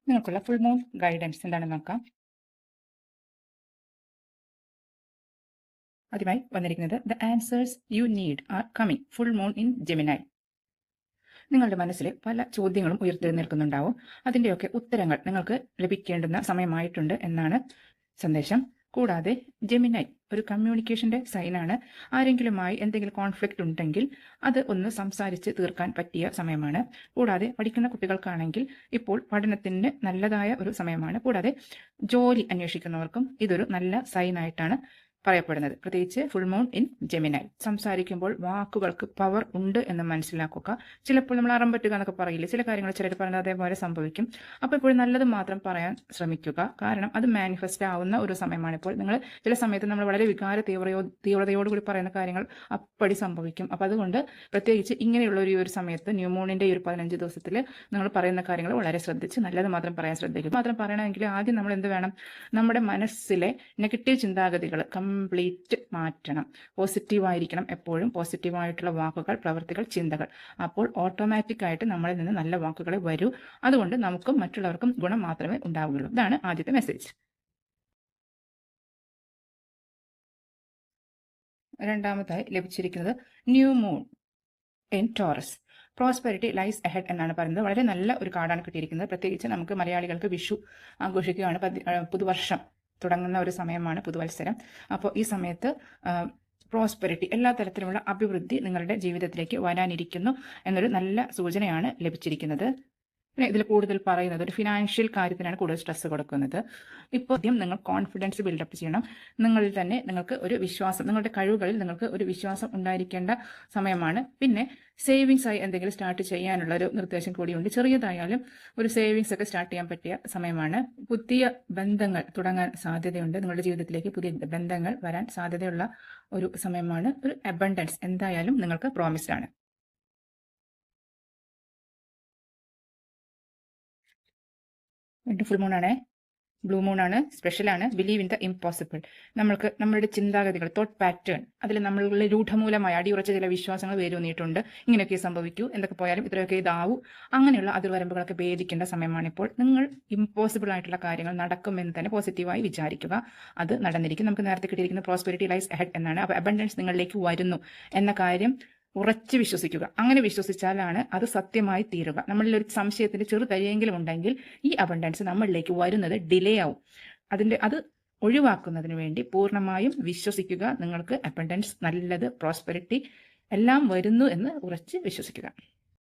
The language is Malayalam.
നിങ്ങൾക്കുള്ള ഫുൾ മൂൺ ഗൈഡൻസ് എന്താണെന്ന് നോക്കാം. ആദ്യമായി വന്നിരിക്കുന്നത് the answers you need are coming full moon in Gemini. നിങ്ങളുടെ മനസ്സിൽ പല ചോദ്യങ്ങളും ഉയർത്തെഴുന്നേൽക്കുന്നുണ്ടാവും. അതിൻ്റെയൊക്കെ ഉത്തരങ്ങൾ നിങ്ങൾക്ക് ലഭിക്കേണ്ടുന്ന സമയമായിട്ടുണ്ട് എന്നാണ് സന്ദേശം. കൂടാതെ ജെമിനൈ ഒരു കമ്മ്യൂണിക്കേഷൻ്റെ സൈനാണ്. ആരെങ്കിലുമായി എന്തെങ്കിലും കോൺഫ്ലിക്റ്റ് ഉണ്ടെങ്കിൽ അത് ഒന്ന് സംസാരിച്ച് തീർക്കാൻ പറ്റിയ സമയമാണ്. കൂടാതെ പഠിക്കുന്ന കുട്ടികൾക്കാണെങ്കിൽ ഇപ്പോൾ പഠനത്തിന് നല്ലതായ ഒരു സമയമാണ്. കൂടാതെ ജോലി അന്വേഷിക്കുന്നവർക്കും ഇതൊരു നല്ല സൈനായിട്ടാണ് പറയപ്പെടുന്നത്. പ്രത്യേകിച്ച് ഫുൾ മൂൺ ഇൻ ജെമിനൈ. സംസാരിക്കുമ്പോൾ വാക്കുകൾക്ക് പവർ ഉണ്ട് എന്ന് മനസ്സിലാക്കുക. ചിലപ്പോൾ നമ്മൾ അറം പറ്റുക എന്നൊക്കെ പറയില്ലേ, ചില കാര്യങ്ങൾ ചിലർ പറഞ്ഞാൽ അതേപോലെ സംഭവിക്കും. അപ്പോൾ ഇപ്പോഴും നല്ലത് മാത്രം പറയാൻ ശ്രമിക്കുക. കാരണം അത് മാനിഫെസ്റ്റ് ആവുന്ന ഒരു സമയമാണ് ഇപ്പോൾ. നിങ്ങൾ ചില സമയത്ത് നമ്മൾ വളരെ തീവ്രതയോടുകൂടി പറയുന്ന കാര്യങ്ങൾ അപ്പടി സംഭവിക്കും. അപ്പോൾ അതുകൊണ്ട് പ്രത്യേകിച്ച് ഇങ്ങനെയുള്ള ഒരു സമയത്ത് ന്യൂ മൂണിൻ്റെ ഈ ഒരു 15 ദിവസത്തിൽ നിങ്ങൾ പറയുന്ന കാര്യങ്ങൾ വളരെ ശ്രദ്ധിച്ച് നല്ലത് മാത്രം പറയാൻ ശ്രദ്ധിക്കും. മാത്രം പറയണമെങ്കിൽ ആദ്യം നമ്മൾ എന്ത് വേണം, നമ്മുടെ മനസ്സിലെ നെഗറ്റീവ് ചിന്താഗതികൾ കംപ്ലീറ്റ് മാറ്റണം. പോസിറ്റീവായിരിക്കണം എപ്പോഴും. പോസിറ്റീവായിട്ടുള്ള വാക്കുകൾ, പ്രവൃത്തികൾ, ചിന്തകൾ. അപ്പോൾ ഓട്ടോമാറ്റിക്കായിട്ട് നമ്മളിൽ നിന്ന് നല്ല വാക്കുകളെ വരൂ. അതുകൊണ്ട് നമുക്കും മറ്റുള്ളവർക്കും ഗുണം മാത്രമേ ഉണ്ടാവുകയുള്ളൂ. ഇതാണ് ആദ്യത്തെ മെസ്സേജ്. രണ്ടാമതായി ലഭിച്ചിരിക്കുന്നത് new moon in Taurus. Prosperity lies ahead എന്നാണ് പറയുന്നത്. വളരെ നല്ല ഒരു കാർഡാണ് കിട്ടിയിരിക്കുന്നത്. പ്രത്യേകിച്ച് നമുക്ക് മലയാളികൾക്ക് വിഷു ആഘോഷിക്കുകയാണ്. പുതുവർഷം തുടങ്ങുന്ന ഒരു സമയമാണ് പുതുവത്സരം. അപ്പോൾ ഈ സമയത്ത് പ്രോസ്പെരിറ്റി, എല്ലാ തരത്തിലുമുള്ള അഭിവൃദ്ധി നിങ്ങളുടെ ജീവിതത്തിലേക്ക് വരാനിരിക്കുന്നു എന്നൊരു നല്ല സൂചനയാണ് ലഭിച്ചിരിക്കുന്നത്. പിന്നെ ഇതിൽ കൂടുതൽ പറയുന്നത് ഒരു ഫിനാൻഷ്യൽ കാര്യത്തിനാണ് കൂടുതൽ സ്ട്രെസ് കൊടുക്കുന്നത്. ഇപ്പോൾ ആദ്യം നിങ്ങൾ കോൺഫിഡൻസ് ബിൽഡപ്പ് ചെയ്യണം. നിങ്ങളിൽ തന്നെ നിങ്ങൾക്ക് ഒരു വിശ്വാസം, നിങ്ങളുടെ കഴിവുകളിൽ നിങ്ങൾക്ക് ഒരു വിശ്വാസം ഉണ്ടായിരിക്കേണ്ട സമയമാണ്. പിന്നെ സേവിങ്സ് ആയി എന്തെങ്കിലും സ്റ്റാർട്ട് ചെയ്യാനുള്ള ഒരു നിർദ്ദേശം കൂടിയുണ്ട്. ചെറിയതായാലും ഒരു സേവിങ്സ് ഒക്കെ സ്റ്റാർട്ട് ചെയ്യാൻ പറ്റിയ സമയമാണ്. പുതിയ ബന്ധങ്ങൾ തുടങ്ങാൻ സാധ്യതയുണ്ട്. നിങ്ങളുടെ ജീവിതത്തിലേക്ക് പുതിയ ബന്ധങ്ങൾ വരാൻ സാധ്യതയുള്ള ഒരു സമയമാണ്. ഒരു അബണ്ടൻസ് എന്തായാലും നിങ്ങൾക്ക് പ്രോമിസ്ഡ് ആണ്. ഫുൾ മൂണാണ്, ബ്ലൂ മൂണാണ്, സ്പെഷ്യലാണ്. Believe in the impossible. നമ്മളുടെ ചിന്താഗതികൾ, തോട്ട് പാറ്റേൺ, അതിൽ നമ്മളുടെ രൂഢമൂലമായ അടിയുറച്ച ചില വിശ്വാസങ്ങൾ വേരൂന്നിയിട്ടുണ്ട്. ഇങ്ങനെയൊക്കെ സംഭവിക്കൂ, എന്തൊക്കെ പോയാലും ഇത്രയൊക്കെ ഇതാവൂ, അങ്ങനെയുള്ള അതിർവരമ്പുകളൊക്കെ ഭേദിക്കേണ്ട സമയമാണിപ്പോൾ. നിങ്ങൾ ഇമ്പോസിബിൾ ആയിട്ടുള്ള കാര്യങ്ങൾ നടക്കുമെന്ന് തന്നെ പോസിറ്റീവായി വിചാരിക്കുക. അത് നടന്നിരിക്കും. നമുക്ക് നേരത്തെ കിട്ടിയിരിക്കുന്ന പ്രോസ്പെരിറ്റി ലൈസ് അഹെഡ് എന്നാണ്. അപ്പോൾ അബണ്ടൻസ് നിങ്ങളിലേക്ക് വരുന്നു എന്ന കാര്യം ഉറച്ചു വിശ്വസിക്കുക. അങ്ങനെ വിശ്വസിച്ചാലാണ് അത് സത്യമായി തീരുക. നമ്മളിൽ ഒരു സംശയത്തിന്റെ ചെറുതരിയെങ്കിലും ഉണ്ടെങ്കിൽ ഈ അബണ്ടൻസ് നമ്മളിലേക്ക് വരുന്നത് ഡിലേ ആവും. അത് ഒഴിവാക്കുന്നതിന് വേണ്ടി പൂർണ്ണമായും വിശ്വസിക്കുക. നിങ്ങൾക്ക് അബണ്ടൻസ്, നല്ലത്, പ്രോസ്പെരിറ്റി എല്ലാം വരുന്നു എന്ന് ഉറച്ച് വിശ്വസിക്കുക.